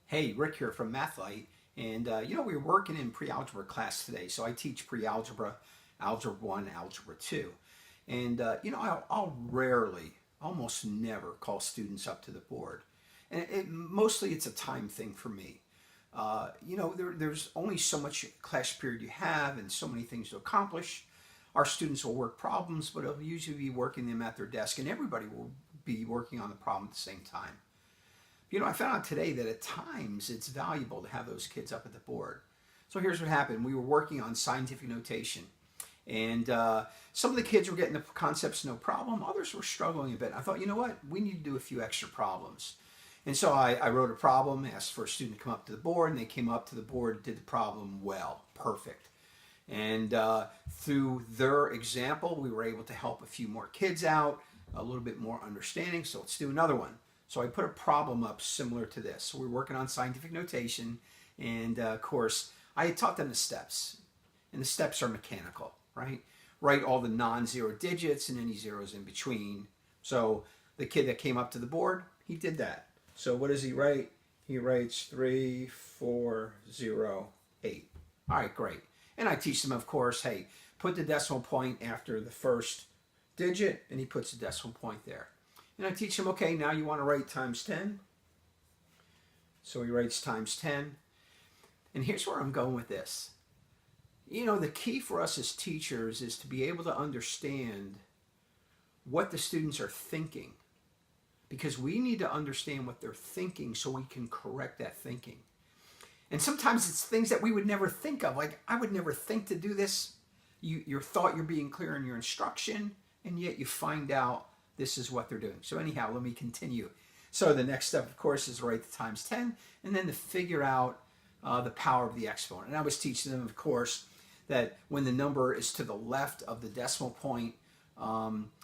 Hey, Rick here from MathLight. And we were working in pre-algebra class today. So I teach pre-algebra, algebra 1, algebra 2. And I'll rarely, almost never call students up to the board. And mostly it's a time thing for me. There's only so much class period you have and so many things to accomplish. Our students will work problems, but they'll usually be working them at their desk, and everybody will be working on the problem at the same time. I found out today that at times it's valuable to have those kids up at the board. So here's what happened. We were working on scientific notation, and some of the kids were getting the concepts no problem. Others were struggling a bit. I thought, you know what? We need to do a few extra problems. And so I wrote a problem, asked for a student to come up to the board, and they came up to the board, did the problem well, perfect. And through their example, we were able to help a few more kids out, a little bit more understanding. So let's do another one. So I put a problem up similar to this. So we're working on scientific notation, and of course, I had taught them the steps. And the steps are mechanical, right? Write all the non-zero digits and any zeros in between. So the kid that came up to the board, he did that. So what does he write? He writes 3, 4, 0, 8. All right, great. And I teach them, of course, hey, put the decimal point after the first digit, and he puts the decimal point there. And I teach him, okay, now you want to write times 10. So he writes times 10. And here's where I'm going with this. The key for us as teachers is to be able to understand what the students are thinking. Because we need to understand what they're thinking so we can correct that thinking. And sometimes it's things that we would never think of. Like, I would never think to do this. You thought you're being clear in your instruction, and yet you find out this is what they're doing. So anyhow, let me continue. So the next step, of course, is write the times 10, and then to figure out the power of the exponent. And I was teaching them, of course, that when the number is to the left of the decimal point,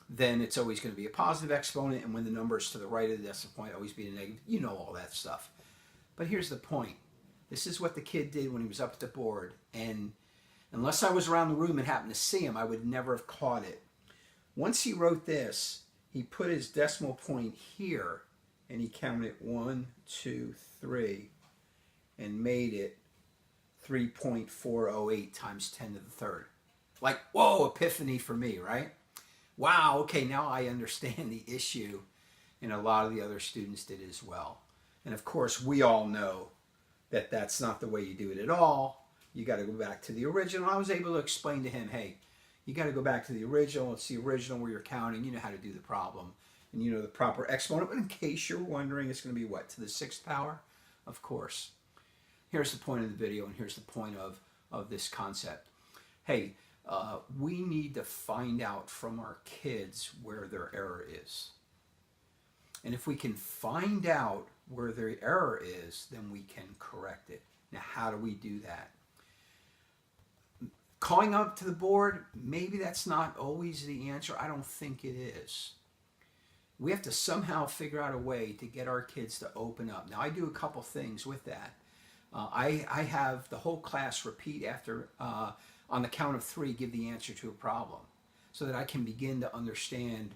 then it's always going to be a positive exponent, and when the number is to the right of the decimal point, always be a negative. You know all that stuff. But here's the point. This is what the kid did when he was up at the board, and unless I was around the room and happened to see him, I would never have caught it. Once he wrote this, he put his decimal point here, and he counted 1, 2, 3, and made it 3.408 times 10 to the third. Like, whoa, epiphany for me, right? Wow, okay, now I understand the issue, and a lot of the other students did as well. And of course, we all know that that's not the way you do it at all. You got to go back to the original. I was able to explain to him, hey, you got to go back to the original. It's the original where you're counting. You know how to do the problem. And you know the proper exponent. But in case you're wondering, it's going to be what? To the 6th power? Of course. Here's the point of the video, and here's the point of this concept. Hey, we need to find out from our kids where their error is. And if we can find out where their error is, then we can correct it. Now, how do we do that? Calling up to the board, maybe that's not always the answer. I don't think it is. We have to somehow figure out a way to get our kids to open up. Now, I do a couple things with that. I have the whole class repeat after, on the count of 3, give the answer to a problem so that I can begin to understand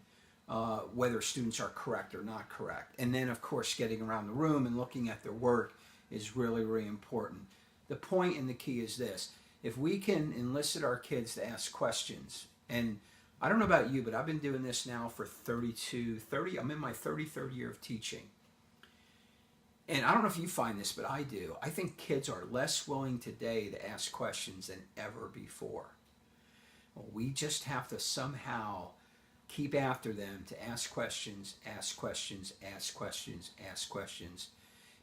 whether students are correct or not correct. And then, of course, getting around the room and looking at their work is really, really important. The point and the key is this. If we can enlist our kids to ask questions, and I don't know about you, but I've been doing this now for I'm in my 33rd year of teaching. And I don't know if you find this, but I do. I think kids are less willing today to ask questions than ever before. Well, we just have to somehow keep after them to ask questions, ask questions, ask questions, ask questions.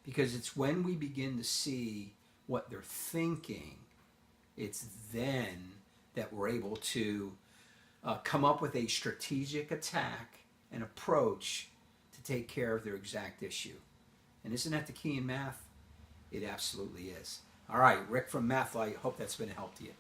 Because it's when we begin to see what they're thinking, it's then that we're able to come up with a strategic attack and approach to take care of their exact issue. And isn't that the key in math? It absolutely is. All right, Rick from MathLight. Hope that's been a help to you.